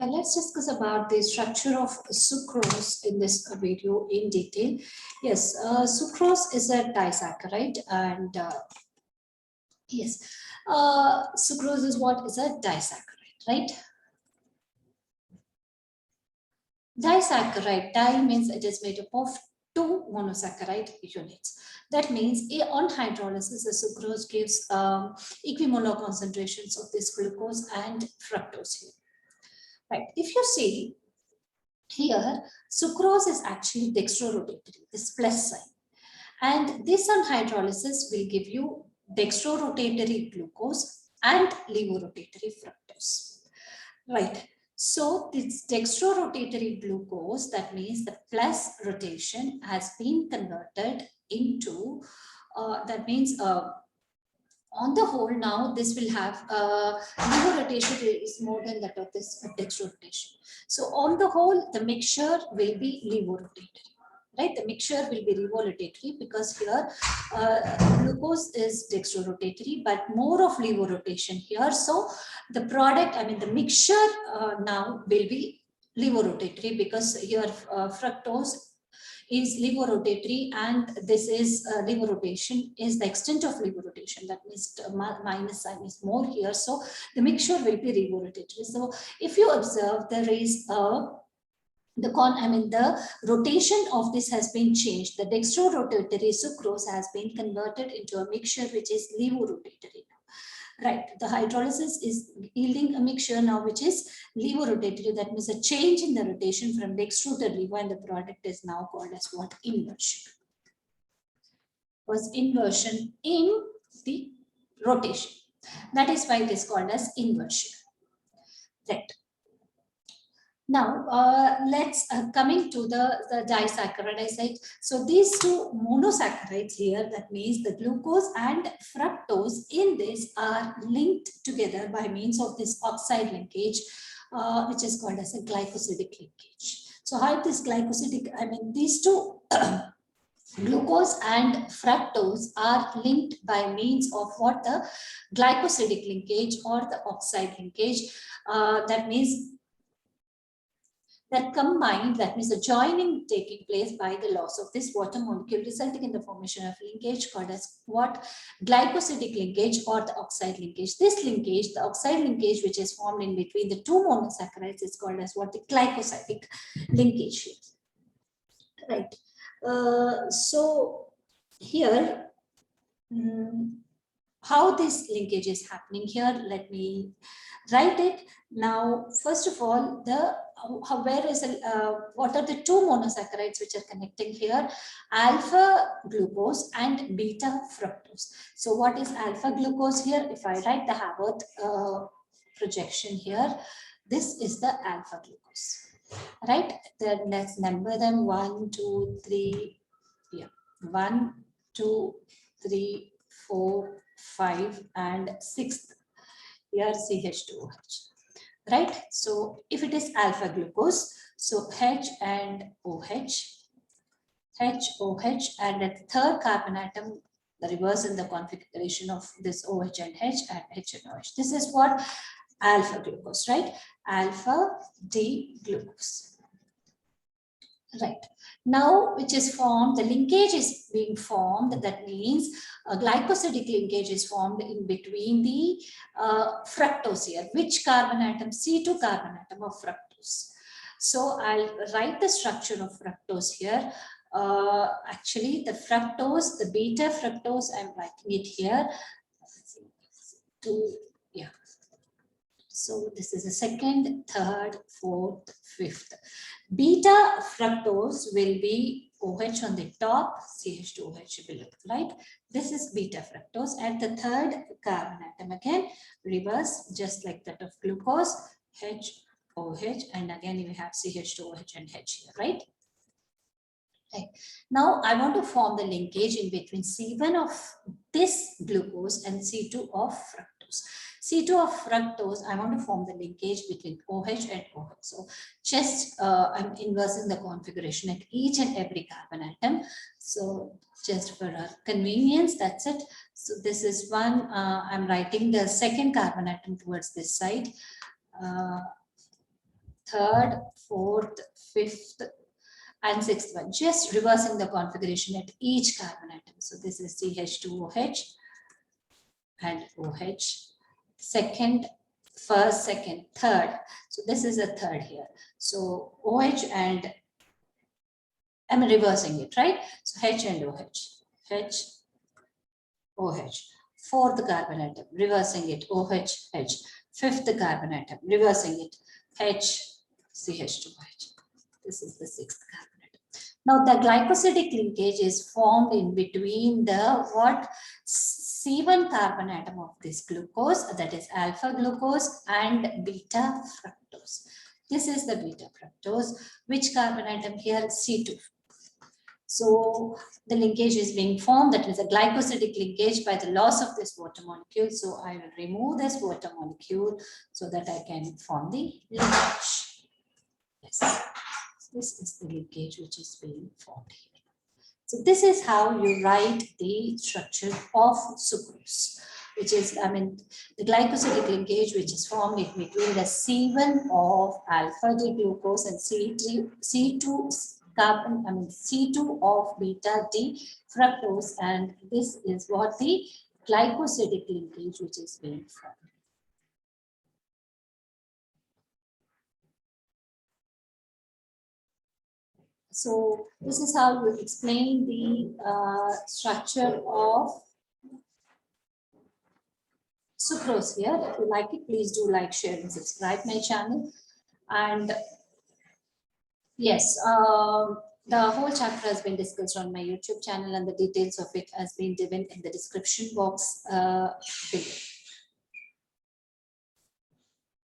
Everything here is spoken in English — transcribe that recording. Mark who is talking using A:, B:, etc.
A: Let's discuss about the structure of sucrose in this video in detail. Yes, sucrose is a disaccharide, and yes, sucrose is what is a disaccharide, right? Disaccharide, di means it is made up of two monosaccharide units. That means on hydrolysis, the sucrose gives equimolar concentrations of this glucose and fructose here. Right. If you see here, sucrose is actually dextrorotatory, this plus sign. And this on hydrolysis will give you dextrorotatory glucose and levorotatory fructose. Right. So this dextrorotatory glucose, that means the plus rotation has been converted into, that means on the whole, now this will have lever rotation is more than that of this dextro rotation. So on the whole, the mixture will be lever rotatory, right? The mixture will be lever rotatory because here glucose is dextro rotatory, but more of lever rotation here. So the product, I mean the mixture now will be lever rotatory because here fructose is levorotatory, and this is lever rotation is the extent of lever rotation. That means minus sign is more here. So the mixture will be levorotatory. So if you observe, there is the rotation of this has been changed. The dextrorotatory sucrose has been converted into a mixture which is levorotatory. Right, the hydrolysis is yielding a mixture now which is levorotatory. That means a change in the rotation from dextro to levo, and the product is now called as what? Inversion. Was inversion in the rotation. That is why it is called as inversion. Right. Now, let's coming to the disaccharide side. So these two monosaccharides here, that means the glucose and fructose in this are linked together by means of this oxide linkage, which is called as a glycosidic linkage. So how this glycosidic, I mean these two glucose and fructose are linked by means of what? The glycosidic linkage or the oxide linkage. That means that combined, that means the joining taking place by the loss of this water molecule, resulting in the formation of linkage called as what? Glycosidic linkage or the oxide linkage. This linkage, the oxide linkage which is formed in between the two monosaccharides, is called as what? The glycosidic linkage. Right. So here, how this linkage is happening here, let me write it. Now, first of all, what are the two monosaccharides which are connecting here? Alpha glucose and beta fructose. So what is alpha glucose here? If I write the Harvard projection here, this is the alpha glucose. Right, then let's number them 1, 2, 3, yeah, 1, 2, 3, 4, 5, and 6th. Here CH2OH. Right, so if it is alpha glucose, so H and OH, H, OH, and at the third carbon atom, the reverse in the configuration of this OH and H and OH. This is what? Alpha glucose, right? Alpha D glucose. Right. Now, which is formed, the linkage is being formed. That means a glycosidic linkage is formed in between the fructose here. Which carbon atom? C2 carbon atom of fructose. So I'll write the structure of fructose here. Actually, the fructose, the beta fructose, I'm writing it here. Yeah. So this is the second, third, fourth, fifth. Beta fructose will be OH on the top, CH2OH below, right? This is beta fructose. At the third carbon atom again, reverse, just like that of glucose, H, OH, and again we have CH2OH and H here, right? Okay. Now I want to form the linkage in between C1 of this glucose and C2 of fructose. C2 of fructose, I want to form the linkage between OH and OH. So just I'm inversing the configuration at each and every carbon atom. So just for our convenience, that's it. So this is one, I'm writing the second carbon atom towards this side. third, fourth, fifth, and sixth one. Just reversing the configuration at each carbon atom. So this is CH2OH and OH. Second, first, second, third. So this is a third here. So OH and I'm reversing it, right? So H and OH. H, OH. Fourth carbon atom, reversing it, OH, H. Fifth carbon atom, reversing it, H, CH2OH. This is the sixth carbon atom. Now the glycosidic linkage is formed in between the what? C1 carbon atom of this glucose, that is alpha glucose, and beta fructose. This is the beta fructose. Which carbon atom here? C2. So the linkage is being formed, that is a glycosidic linkage by the loss of this water molecule. So I will remove this water molecule so that I can form the linkage. Yes, this is the linkage which is being formed here. So this is how you write the structure of sucrose, which is, the glycosidic linkage which is formed in between the C1 of alpha D glucose and C2 carbon, C2 of beta D fructose, and this is what the glycosidic linkage which is being formed. So this is how you explain the structure of sucrose here. If you like it, please do like, share, and subscribe my channel. And yes, the whole chapter has been discussed on my YouTube channel, and the details of it has been given in the description box below.